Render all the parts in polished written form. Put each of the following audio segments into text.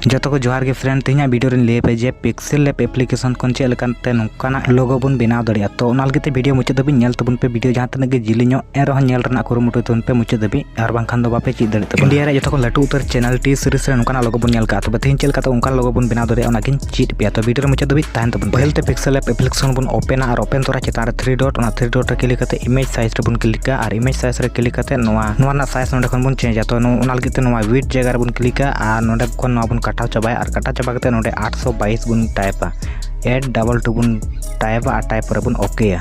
जो को जोहार के फ्रेंड तेना वीडियो रे ले पे जे पिक्सेलैब एप्लीकेशन कोन चे लकानते नोकाना लोगो बन बनाव दड़िया तो ओना लगिते वीडियो मुचे दबि नेल तबन पे वीडियो जहां तने गे जिलिño ए रह नेल रना कुरुमुटु तबन पे मुचे दबि आर बांखान दो बापे ची दड़ि तबन इंडिया रे जो को लाटू उतर चैनल टी सीरीज रे नोकाना लोगो बन नेल का तो बतेन चेल का तो उनका लोगो बन बनाव दड़िया ओना किन चीट पे तो वीडियो रे मुचे दबि तान तबन पहल ते पिक्सेलैब एप्लीकेशन बन ओपन और ओपन तोरा चेतान रे 3 डॉट ओना 3 डॉट रे क्लिक करते इमेज साइज रे बन क्लिक का और इमेज साइज रे क्लिक करते नोवा ना साइज नोडे खन बन चेंज तो ओना लगिते नोवा विड्थ जगह रे बन क्लिक का और नोडे खन नोवा बन काटाव चबाय और काटा चबा करते नोडे 822 बन टाइपा 822 बन टाइपा और टाइप रे बन ओके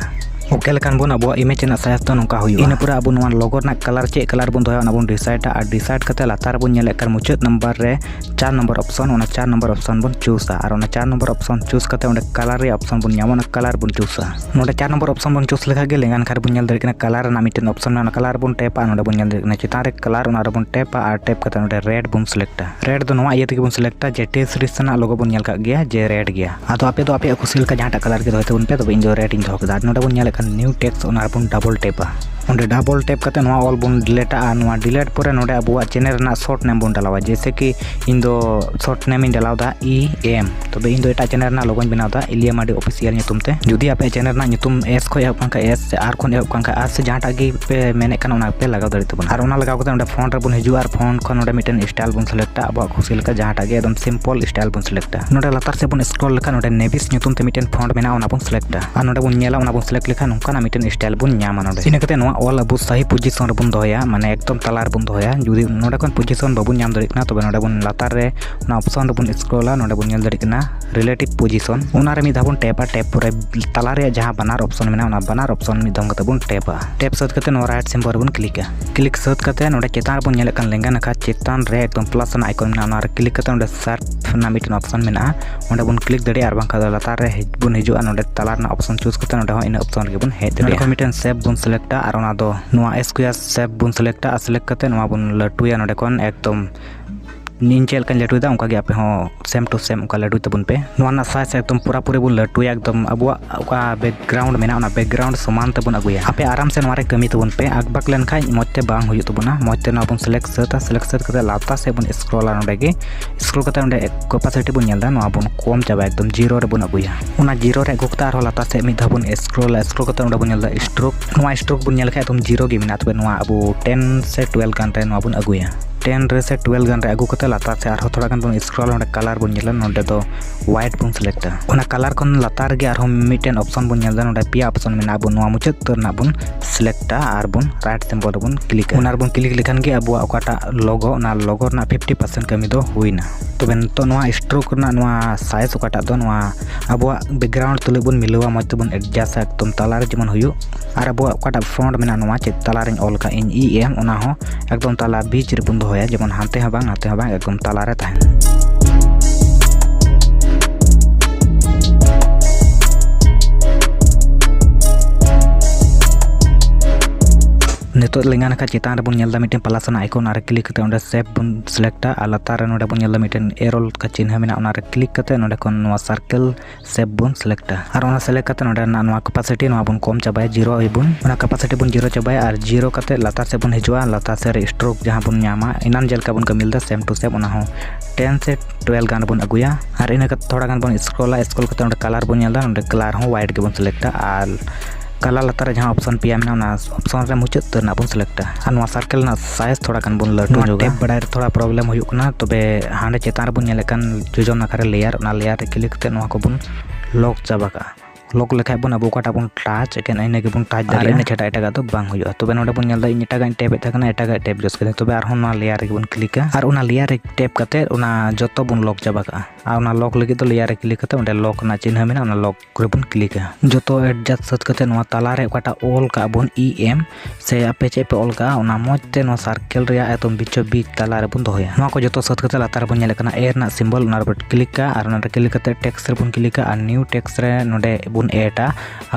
ओके लेकान बन अब इमेज ना साइज तो नोका हुई इन पूरा अब लोगो ना कलर चे कलर बन दोया बन डिसाइड और डिसाइड करते लातार बन नेले कर मुचाद नंबर रे 4 नंबर ऑप्शन ओना 4 नंबर ऑप्शन बन चूसा और ओना 4 नंबर ऑप्शन चूस करते ओंडे कलर रे ऑप्शन बन न्यामोना कलर बन चूसा नोडे 4 नंबर ऑप्शन बन चूस लेखा गे लेंगान खार बन नेल दरेकना कलर ना मिटेन ऑप्शन ना कलर बन टेपा नोडे बन नेल दरेकना चितान रे कलर ओना रे बन टेपा और टेप करते नोडे रेड बन सिलेक्टा रेड दो नोवा इयते बन सिलेक्टा जे टे सीरीज ना लोगो बन नेल का गया जे रेड गया आदो आपे खुशी का जहां कलर के दोते बन पे तो इन जो रेड इन दो कदा नोडे बन नेल खान न्यू टेक्स्ट ओना बन डबल टेपा ओंडे डबल टेप करते नोवा ऑल बन डिलीटा और नोवा डिलीट परे नोडे अबुआ चैनल ना शॉर्ट नेम बन डालावा जैसे कि इन दो शॉर्ट नेम इन डालावदा EM तो इन दो एटा चैनल ना लोगो बनावदा एलिया मार्डी ऑफिशियल ᱧᱩᱛᱩᱢ ते जुदी आपे चैनल ना ᱧᱩᱛᱩᱢ S को एहब कानका S से R खन एहब कानका R से जहां टागी पे मेने कान ओना पे लगाव दड़ि तबन और ओना लगाव करते ओंडे फॉन्ट रे बन हिजु और फॉन्ट खन ओंडे मिटन स्टाइल बन सिलेक्टा अबुआ खुशी लेका जहां टागी एकदम सिंपल स्टाइल बन सिलेक्टा नोडे लातार से बन स्क्रॉल लेखा नोडे नेविस ᱧᱩᱛᱩᱢ ते मिटन फॉन्ट मेना ओना बन सिलेक्टा और नोडे बन नेला ओना बन सिलेक्ट लेखा नोंका ना मिटन स्टाइल बन ᱧामा नोडे इना कते नोवा ऑल अबु सही पोजीशन रे बन दोया माने एकदम तलार बन दोया जुदी नोडे कोन पोजीशन बाबुन ᱧाम दड़िकना तबे नोडे बन लातार रे ओना ऑप्शन रे बन स्क्रॉला नोडे बन नेल दड़िकना रिलेटिव पोजीशन ओना रे मिधा बन टेपा टेप पूरे तलार रे जहां बनार ऑप्शन मेना ओना बनार ऑप्शन मिधम कते बन टेपा टेप सत कते नो राइट सिंबल बन क्लिक क्लिक सत कते नोडे चेतान बन नेल कान लेंगा नखा चेतान रे एकदम प्लस ना आइकन मेना ओना रे क्लिक कते नोडे सर्फ ना मिटन ऑप्शन मेना ओंडे बन क्लिक दड़ि आर बांका लातार रे बन हिजुआ नोडे तलार ना ऑप्शन चूज कते नोडे हो इन ऑप्शन रे बन हेड दड़ि मिटन सेव बन सिलेक्टा और ओना दो नोआ स्क्वायर सेव बन सिलेक्टा सिलेक्ट करते नोआ बन लटुया नोडे कोन एकदम नीन चेल का लटुदा उनका गे आपे हो सेम टू सेम उनका लटु तबन पे नोआ ना साइज एकदम पूरा पूरे बन लटुया एकदम अबुआ उका बैकग्राउंड मेना ओना बैकग्राउंड समान तबन अगुया आपे आराम से नोआ रे कमी तबन पे आगबाक लेन खाय मोते बांग हुयु तबना मोते ना बन सिलेक्ट करते लाता से बन स्क्रॉल नोडे गे स्क्रॉल करते नोडे कैपेसिटी बन नेलदा नोआ बन कम चाबा एकदम जीरो रे बन अगुया ओना जीरो रे गुक्ता आरो लाता से मिधा बन स्क्रॉल करते नोडे बन नेलदा स्ट्रोक बन नेल खाय एकदम जीरो गे मेना तबे नोआ अबु 10 से 12 गान रे नोआ बन अगुया 10 रे से 12 गान रे अगु कते लातार से आरो थोड़ा गान बन स्क्रॉल नोडे कलर बन नेला नोडे दो व्हाइट बन सिलेक्टा ओना कलर खन लातार गे आरो मिटेन ऑप्शन बन नेलदा नोडे पिया ऑप्शन मेना बन नोआ मुचाद तर ना बन सिलेक्टा आर बन राइट सिंबल बन क्लिक ओना बन क्लिक लेखान गे अबुआ ओकाटा लोगो ना 50% कमी दो हुइना तबे तो नोआ स्ट्रोक ना नोआ साइज ओकाटा दो नोआ अबुआ बैकग्राउंड तुले बन मिलवा मत बन एडजस्ट एकदम तलार जेमन हुयु आर अबुआ ओकाटा फॉन्ट मेना नोआ चे तलार इन ऑल का इन EM ओना हो एकदम तला बीच रे बन दोया जेमन हानते हबांग एकदम तला रे ताहेन नितो लेंगान का चेतान रे बन नेलदा मिटेन प्लस ना आइकन आरे क्लिक करते ओंडे सेव बन सिलेक्टा आ लातार रे नोडे बन नेलदा मिटेन एरोल का चिन्ह मेना ओना रे क्लिक करते नोडे कोन नोआ सर्कल सेव बन सिलेक्टा आर ओना सेलेक्ट करते नोडे ना नोआ कैपेसिटी नोआ बन कम चाबाय जीरो बन ओना कैपेसिटी बन जीरो चाबाय और जीरो करते लातार से बन हिजुआ लातार से रे स्ट्रोक जहां बन न्यामा इनान जेलका बन कमिलदा सेम टू सेम ओना हो 10 से 12 गान बन अगुया और इना का थोड़ा गान बन स्क्रॉल करते नोडे कलर बन नेलदा नोडे कलर हो व्हाइट के बन सिलेक्टा और कलर लातार जहां ऑप्शन पिया मेना ना ऑप्शन रे मुचाद तर ना बन सिलेक्टा और नोआ सर्कल ना साइज थोड़ा गान बन लटु जोगा टेप बडाय थोड़ा प्रॉब्लम हुयु कना तबे हांडे चेतान रे बन नेले कान जोजम ना करे लेयर ओना लेयर रे क्लिक करते नोआ को बन लॉक चाबा का लॉक लेखाय बन अब ओकाटा बन टच एकेन आइने के बन टच दारे ने छटा एटा तो बांग हुयु तबे नोडे बन नेलदा इन एटा टेप एता एटा टेप जस करे तबे आर होना लेयर रे बन क्लिक और ओना लेयर रे टेप करते ओना जतो बन लॉक चाबा का और ओना लॉक लगी तो लेयर रे क्लिक करते ओंडे लॉक ना चिन्ह मेना ओना लॉक करे बन क्लिक जतो एडजस्ट सत करते नोआ तला रे ओकाटा ऑल का बन EM से आपे चे पे ऑल का ओना मोजते नोआ सर्कल रे एकदम बीचो बीच तला रे बन दोया नोआ को जतो सत करते लातार बन नेले कना एर ना सिंबल ओना रे क्लिक का और ओना रे क्लिक करते टेक्स्ट रे बन क्लिक और न्यू टेक्स्ट रे नोडे bun eta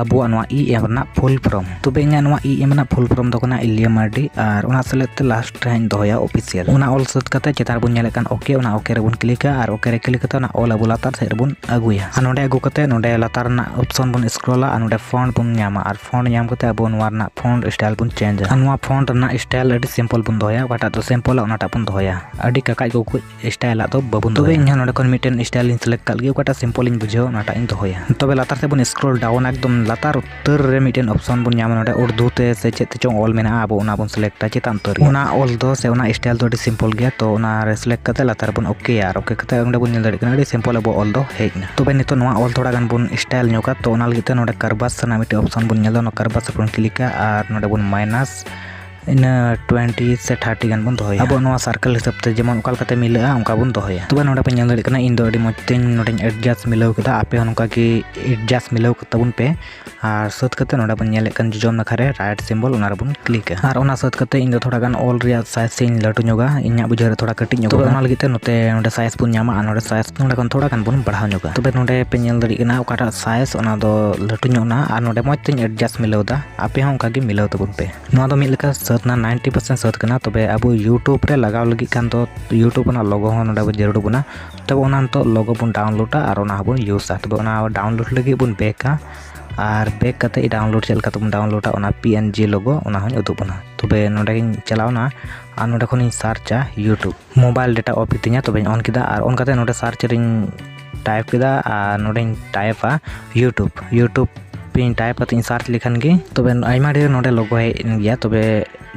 abuwa noa EM rena full form tobe inya noa EM rena full form do kana Eliya Mardi ar ona select last rein doya official ona all set kate chetar bun nyelekan oke ona oke re bun klik ar oke re klik kate ona all abu latar side bun aguya anode agu kate node latar na option bun scroll anode font bun nyama ar font nyam kate abu noa na font style bun change anwa font na style adi simple bun doya wata to simple ona ta bun doya adi kakai go style do babun tobe inya node kon miten style in select kal ge wata simple in bujho ona ta in doya tobe latar se bun scroll down ekdom latar uttar re miten option bun nyama node urdu te se chet te chong all mena abu ona bun select ta chetan tor ona all do se ona style do adi simple ge to ona re select kate latar bun okay ar okay kate onde bun nyel dare kana adi simple abu all do hejna tobe nito noa all thoda gan bun style nyoka to ona lagite node curves na mite option bun nyel do no curves bun click ar node bun minus इन 20 से 30 gan bun dohoya abo noa circle hisab te jemon ukal kate mila onka bun dohoya tobe noda pe nyel dare kana in do adi motin noda adjust milau keda ape onka ki adjust milau kata bun pe ar set kate noda bun nyel kan jom na khare right symbol onar bun click ar ona set kate in do thoda gan all ria size sin latu nyoga inya bujhar thora kati nyoga tobe ona lagite note noda size bun nyama anoda size noda kan thoda gan bun badhaw nyoga tobe node pe nyel dare kana okata size ona do latu nyona ar node motin adjust milau da ape onka gi milau tabun pe noa do mid leka ना 90% search करना तबे अब YouTube रे लगाव लगी कान तो YouTube ना लोगो हो नडा जरूर बुना तब ओना तो लोगो बुन डाउनलोड और ओना बुन यूज तबे ओना डाउनलोड लगी बुन बेका और बेक कते डाउनलोड चल कते बुन डाउनलोड ओना PNG लोगो ओना हो उदु बना तबे नडा गिन चलावना और नडा खनि सर्चा यूट्यूब मोबाइल डेटा ऑफ कितिया तबे ऑन किदा और ऑन कते नडा सर्च रिन टाइप किदा और नडा टाइपा यूट्यूब पिन टाइप कते सर्च लिखन गे तबे आइमा ढेर नडे लोगो है गया तबे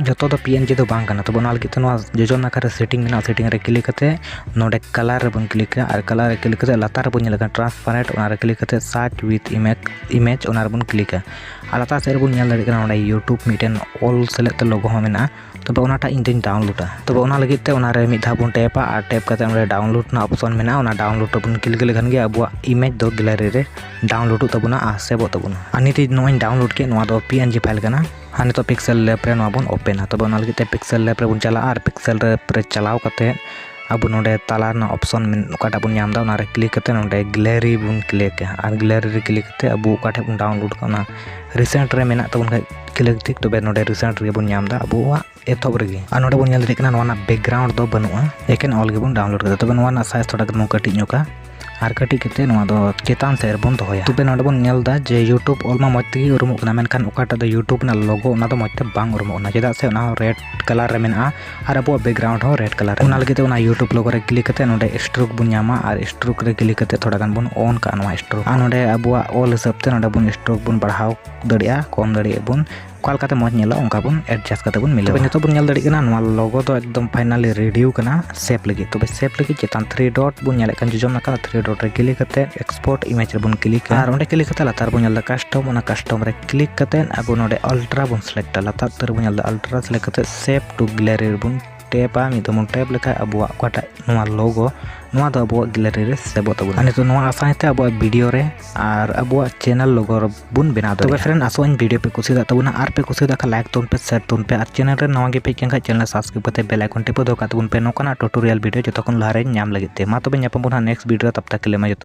जतो तो PNG दो बांग कना तबे नाल किते नवा जोजो ना करे सेटिंग मेना सेटिंग रे क्लिक कते नोडे कलर रे बन क्लिक और कलर रे क्लिक कते लातार बन लगा ट्रांसपेरेंट ओना रे क्लिक कते सर्च विथ इमेज ओना रे बन क्लिक और लातार से बन nyel दरे नोडे यूट्यूब मिटेन ऑल सेलेक्ट लोगो हो मेना तबे ओनाटा इन दिन डाउनलोड तबे ओना लगित ते ओना रे मिद धा बन टैपा और टैप कते ओना डाउनलोड ना ऑप्शन मेना ओना डाउनलोड बन क्लिक लेखन गे अबुआ इमेज दो गैलरी रे डाउनलोड तबुना आ सेव तबुना अनिति नोइन डाउनलोड के नोआ दो PNG फाइल कना हानि तो Pixellab रे नोआ बन ओपन तबे ओना लगित ते Pixellab रे बन चला और Pixellab रे चलाव कते अब नोडे तालार ना ऑप्शन ओकाटा बन नाम दा ओना रे क्लिक कते नोडे गैलरी बन क्लिक और गैलरी रे क्लिक कते अब ओकाटे बन डाउनलोड करना रिसेंट रे मेना तबन का क्लिक ठीक तबे नोडे रिसेंट रे बन नाम दा अबुआ एथोब रे और नोडे बन nyel देखना नोना बैकग्राउंड दो बनुआ एकेन ऑल गे बन डाउनलोड करते तबे नोना साइज थोड़ा गन कटी नोका और कटी कते नोआ दो चेतान से बन दोया तबे नोडे बन nyel दा जे यूट्यूब ऑल मा मते उरुम कना मेनखान ओकाटा दो यूट्यूब ना लोगो ओना दो मते बांग उरुम ओना चेदा से ओना रेड कलर रे मेना और अबो बैकग्राउंड हो रेड कलर ओना लगे ओना यूट्यूब लोगो रे क्लिक कते नोडे स्ट्रोक बन न्यामा और स्ट्रोक रे क्लिक कते थोड़ा गन बन ऑन का नोआ स्ट्रोक आ नोडे अबुआ ऑल हिसाब ते नोडे बन स्ट्रोक बन बढ़ाव दड़िया कम दड़िया बन कल काते मज नेला उनका बन एडजस्ट काते बन मिले नितो बन nyel दड़ी कना नोआ लोगो तो एकदम फाइनली रेडी कना सेव लगी तबे सेव लगी चेतान 3 डॉट बन nyel kan जोजम ना 3 डॉट रे क्लिक कते एक्सपोर्ट इमेज रे बन क्लिक और ओंडे क्लिक कते लातार बन nyel कस्टम ओना कस्टम रे क्लिक कते अब नोडे अल्ट्रा बन सिलेक्ट लातार तर बन nyel अल्ट्रा सिलेक्ट कते सेव टू गैलरी बन टेपा मिदमन टैप लेखा अबुआ ओकाटा नोआ लोगो नोआ दो अबुआ गैलरी रे सेव तबुना अने तो नोआ आसाइते अबुआ वीडियो रे और अबुआ चैनल लोगो बुन बना दो तबे फ्रेंड आसोइन वीडियो पे कुसी दा तबुना आर पे कुसी दा का लाइक तुन पे शेयर तुन पे और चैनल रे नोआ गे पे केंखा चैनल सब्सक्राइब कते बेल आइकन टिप दो का तुन पे नोकना ट्यूटोरियल वीडियो जतो कोन लारे नाम लगिते मा तबे ᱧᱟᱯᱟᱢ ᱵᱚᱱ नेक्स्ट वीडियो तब तक के लिए